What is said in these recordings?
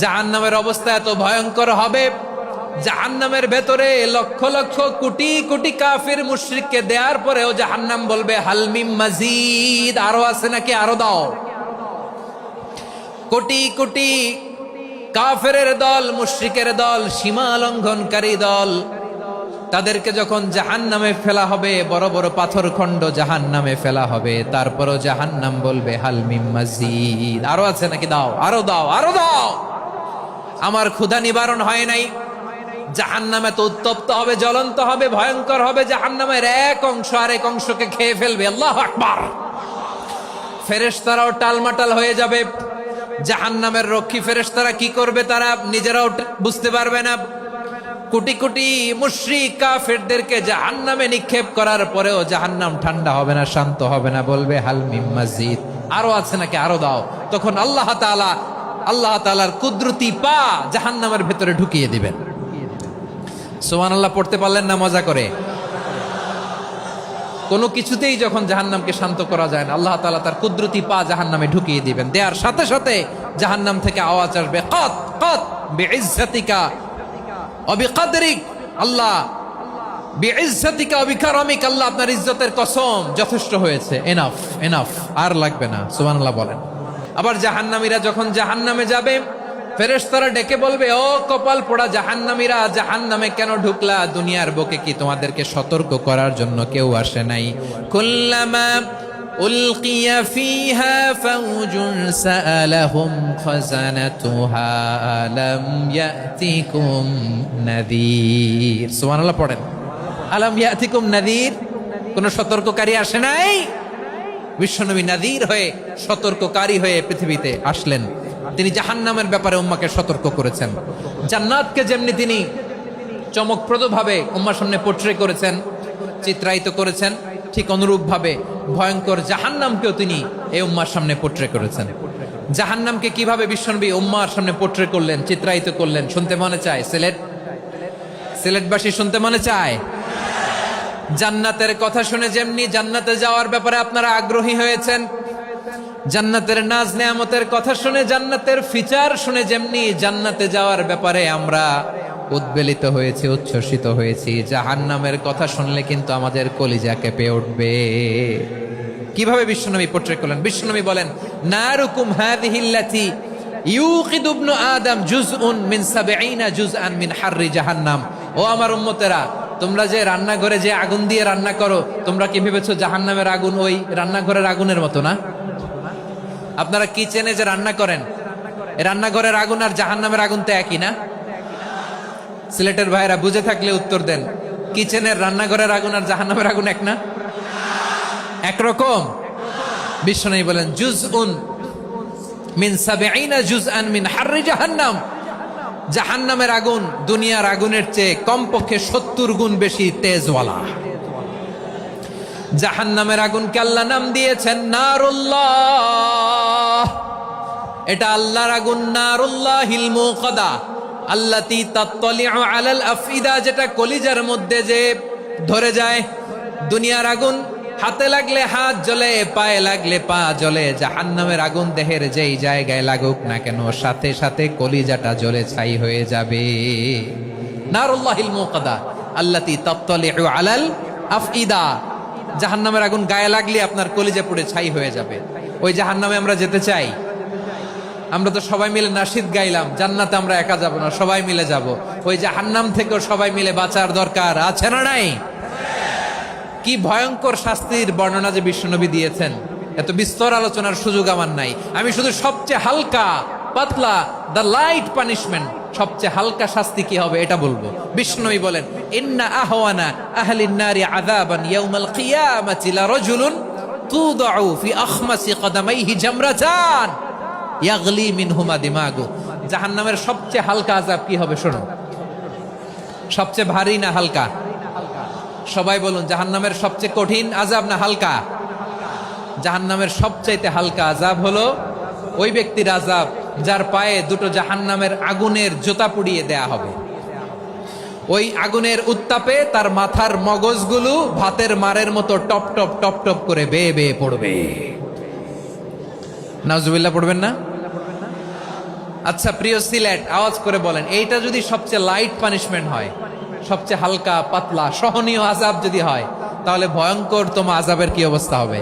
জাহান্নামের অবস্থা এত ভয়ঙ্কর হবে, জাহান্নামের ভেতরে লক্ষ লক্ষ কোটি কোটি কাফির মুশরিককে দেওয়ার পরেও জাহান্নাম বলবে হালমিম মাজিদ, আরো আছে নাকি, আরো দাও। কোটি কোটি কাফেরের দল, মুশরিকের দল, সীমা লঙ্ঘনকারী দল, তাদেরকে যখন জাহান্নামে ফেলা হবে, বড় বড় পাথর খণ্ড জাহান্নামে ফেলা হবে, তারপরও জাহান্নাম বলবে হালমিম মাজিদ, আরো আছে নাকি, দাও, আরো দাও, আরো দাও। আমার ক্ষুধা নিবারণ হয় নাই। জাহান্নামে তো উত্তপ্ত হবে, জ্বলন্ত হবে, ভয়ঙ্কর হবে। জাহান্নামের এক অংশ আরেক অংশকে খেয়ে ফেলবে। আল্লাহু আকবার। ফেরেশতারাও টালমাটাল হয়ে যাবে। জাহান্নামের রক্ষী ফেরেশতারা কি করবে তারা নিজেরাও বুঝতে পারবে না। কোটি কোটি মুশরিক কাফেরদেরকে জাহান্নামে নিক্ষেপ করার পরেও জাহান্নাম ঠান্ডা হবে না, শান্ত হবে না, বলবে হাল মিম মাজিদ, আরো আছে নাকি, আরো দাও। তখন আল্লাহ তাআলার কুদরতি পা জাহান্নামের ভেতরে ঢুকিয়ে দিবেন। সুবহানাল্লাহ পড়তে পারলেন না মজা করে? কোনো কিছুতেই যখন জাহান্নামকে শান্ত করা যায় না, আল্লাহ তাআলা তার কুদরতি পা জাহান্নামে ঢুকিয়ে দিবেন। দেওয়ার সাথে সাথে জাহান্নাম থেকে আওয়াজ আসবে, কাত কাত বিইজ্জাতিকা ওয়া বিকদরিক, আল্লাহ বিইজ্জাতিকা ওয়া বিকারামিক, আল্লাহ আপনার ইজ্জতের কসম, যথেষ্ট হয়েছে, এনাফ এনাফ, আর লাগবে না। সুবহানাল্লাহ বলেন। আবার জাহান্নামীরা যখন জাহান্নামে যাবে, ফেরেশতারা ডেকে বলবে, ও কপাল পোড়া জাহান্নামীরা, জাহান্নামে কেন ঢুকলা? দুনিয়ার বুকে কি তোমাদেরকে সতর্ক করার জন্য কেউ আসে নাই? কুল্লামা উলকিয়া ফিহা ফাউজুন সাআলাহুম খাযানাতুহা আলাম ইয়াতিকুম নাযীর। সুবহানাল্লাহ পড়েন। আলাম ইয়াতিকুম নাযীর, কোন সতর্ককারী আসে নাই? বিশ্বনবী নাযীর হয়ে, সতর্ককারী হয়ে পৃথিবীতে আসলেন। তিনি জাহান্নামের ব্যাপারে উম্মাকে সতর্ক করেছেন। জান্নাতকে যেমনি তিনি চমকপ্রদভাবে উম্মার সামনে পোট্রে করেছেন, চিত্রায়িত করেছেন, ঠিক অনুরূপভাবে ভয়ঙ্কর জাহান্নামকেও তিনি এই উম্মার সামনে পোট্রে করেছেন। জাহান্নামকে কিভাবে বিশ্বনবী উম্মার সামনে পোট্রে করলেন, চিত্রায়িত করলেন, শুনতে মনে চায়? সিলেটবাসী শুনতে মনে চায়? জান্নাতের কথা শুনে যেমনি জান্নাতে যাওয়ার ব্যাপারে আপনারা আগ্রহী হয়েছেন, জান্নাতের নাজ নেয়ামতের কথা শুনে, জান্নাতের ফিচার শুনে যেমনি জান্নাতে যাওয়ার ব্যাপারে আমরা উদ্বেলিত হয়েছি, উচ্ছ্বসিত হয়েছি, জাহান্নামের কথা শুনলে কিন্তু আমাদের কলিজা কেঁপে উঠবে। কিভাবে বিশ্বনবী পোট্রেট করলেন? বিশ্বনবী বলেন, নারুকুম হাযিহিল্লাতী ইউকিদু ইবনু আদম জুজউন মিন ৭০ জুজআন মিন হাররি জাহান্নাম। ও আমার উম্মতেরা, তোমরা যে রান্নাঘরে যে আগুন দিয়ে রান্না করো, তোমরা কি ভেবেছো জাহান্নামের আগুন ওই রান্নাঘরের আগুনের মতো না? আপনারা কিচেনে যে রান্না করেন, রান্নাঘরের আগুন আর জাহান্নামের আগুন তো একই না? সিলেটের ভাইরা বুঝে থাকলে উত্তর দেন। কিচেনের রান্নাঘরের আগুন আর জাহান্নামের আগুন এক না? একরকম? বিশ্বনবী বলেন, জুজউন মিন ৭০ জুজআন মিন হাররি জাহান্নাম। জাহান্নামের আগুন দুনিয়ার আগুনের চেয়ে কমপক্ষে ৭০ গুণ বেশি তেজওয়ালা। জাহান্নামের আগুনকে আল্লাহ নাম দিয়েছেন নারুল্লাহ। এটা আল্লাহর আগুন, নারুল্লাহিল মুকাদা আল্লাতী তাত্তালিউ আলাল আফইদা, যেটা কলিজার মধ্যে যে ধরে যায়। দুনিয়ার আগুন হাতে লাগলে হাত জ্বলে, পায়ে লাগলে পা জ্বলে। জাহান্নামের আগুন দেহের যেই জায়গায় লাগুক না কেন, সাথে সাথে কলিজাটা জ্বলে ছাই হয়ে যাবে। নারুল্লাহিল মুকাদা আল্লাতী তাত্তালিউ আলাল আফইদা। জাহান্নামের আগুন গায়ে লাগলে আপনার কলিজা পুড়ে ছাই হয়ে যাবে। ওই জাহান্নামে আমরা যেতে চাই? আমরা তো সবাই মিলে নাশিদ গাইলাম, জান্নাতে আমরা একা যাব না, সবাই মিলে যাব। ওই জাহান্নাম থেকেও সবাই মিলে বাঁচার দরকার আছে না নাই? কি ভয়ঙ্কর শাস্তির বর্ণনা যে বিশ্বনবী দিয়েছেন, এত বিস্তর আলোচনার সুযোগ আমার নাই। আমি শুধু সবচেয়ে হালকা পাতলা, দ্য লাইট পানিশমেন্ট, সবচেয়ে হালকা শাস্তি কি হবে এটা বলবো। বিশ্বনবী বলেন, ইন্না আহওয়ানা আহলিন নারি আযাবান ইয়াউমাল কিয়ামাতি লারাজুলুন তুদাউ ফি আখমাসি কদামাইহি জামরাতান ইয়াগলি মিনহুমা দিমাগু। জাহান্নামের সবচেয়ে হালকা আযাব কি হবে শোনো। সবচেয়ে ভারী না হালকা? সবাই বলুন, জাহান্নামের সবচেয়ে কঠিন আযাব না হালকা? জাহান্নামের সবচাইতে হালকা আযাব হলো ওই ব্যক্তির আযাব যার পায়ে দুটো জাহান্নামের আগুনের জুতা পুড়িয়ে দেয়া হবে। ওই আগুনের উত্তাপে তার মাথার মগজগুলো ভাতের মারের মতো টপ টপ টপ টপ করে বেয়ে বেয়ে পড়বে। নাউজুবিল্লাহ পড়বেন না? আচ্ছা প্রিয় সিলেট, আওয়াজ করে বলেন, এইটা যদি সবচেয়ে লাইট পানিশমেন্ট হয়, সবচেয়ে হালকা পাতলা সহনীয় আযাব যদি হয়, তাহলে ভয়ঙ্কর তোমা আযাবের কি অবস্থা হবে?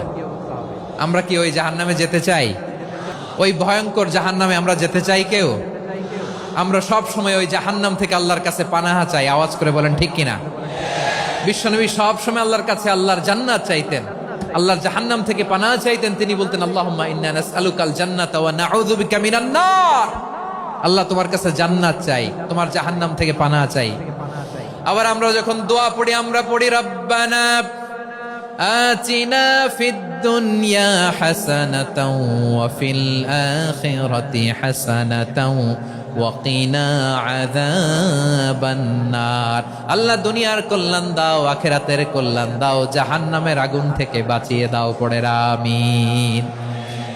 আমরা কি ওই জাহান্নামে যেতে চাই? ওই ভয়ঙ্কর জাহান্নামে আমরা যেতে চাই কেউ? আমরা সব সময় ওই জাহান্নাম থেকে আল্লাহর কাছে পানাহা চাই। আওয়াজ করে বলেন ঠিক কিনা? বিশ্বনবী সব সময় আল্লাহর কাছে আল্লাহর জান্নাত চাইতেন, আল্লাহর জাহান্নাম থেকে পানাহা চাইতেন। তিনি বলতেন, আল্লাহুম্মা ইন্না নাসআলুকাল জান্নাতা ওয়া নাউযু বিকা মিনান নার। আল্লাহ তোমার কাছে জান্নাত চাই, তোমার জাহান্নাম থেকে পানাহা চাই। আবার আমরা যখন দোয়া পড়ি, আমরা পড়ি রব্বানা আতিনা ফিদ দুনিয়া হাসানাতাও ওয়া ফিল আখিরাতি হাসানাতাও ওয়া কিনা আযাবান নার। আল্লাহ দুনিয়ার কল্যাণ দাও, আখিরাতের কল্যাণ দাও, জাহান্নামের আগুন থেকে বাঁচিয়ে দাও। পড়ে আমিন।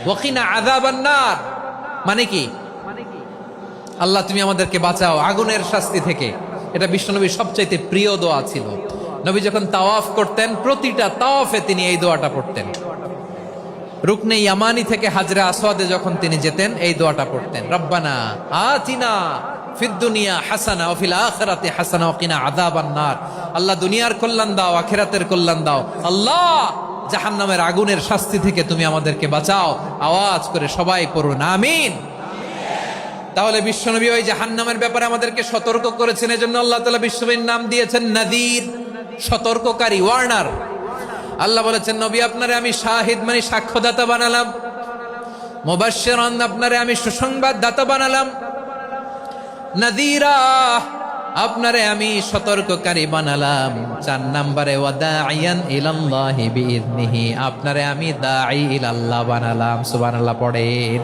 ওয়া কিনা আযাবান নার মানে কি? আল্লাহ তুমি আমাদেরকে বাঁচাও আগুনের শাস্তি থেকে। এটা বিশ্বনবীর সবচাইতে প্রিয় দোয়া ছিল। নবী যখন তাওয়াফ করতেন, প্রতিটা তাওয়াফে তিনি এই দোয়াটা পড়তেন। রুকনে ইয়ামানি থেকে হাজরে আসওয়াদে যখন তিনি যেতেন, এই দোয়াটা পড়তেন, রব্বানা আতিনা ফিদ দুনিয়া হাসানা ওয়া ফিল আখিরাতি হাসানা ওয়া কিনা আযাবান নার। আল্লাহ দুনিয়ার কল্যাণ দাও, আখিরাতের কল্যাণ দাও। আল্লাহ জাহান্নামের আগুনের শাস্তি থেকে তুমি আমাদেরকে বাঁচাও। আওয়াজ করে সবাই পড়ুন আমিন। তাহলে বিশ্বনবী ওই জাহান্নামের ব্যাপারে আমাদেরকে সতর্ক করেছেন। এজন্য আল্লাহ তাআলা বিশ্বনবীর নাম দিয়েছেন নাযীর, সতর্ককারী, ওয়ার্নার। আল্লাহ বলেছেন, নবী আপনারে আমি শাহিদ মানে সাক্ষ্যদাতা বানালাম, মুবাশশিরান আপনারে আমি সুসংবাদদাতা বানালাম, নাযীরা আপনারে আমি সতর্ককারী বানালাম। 4 নম্বরে ওয়া দাঈয়ান ইলাল্লাহি বিইذনিহি আপনারে আমি দাঈ ইলাল্লাহ বানালাম। সুবহানাল্লাহ পড়েন।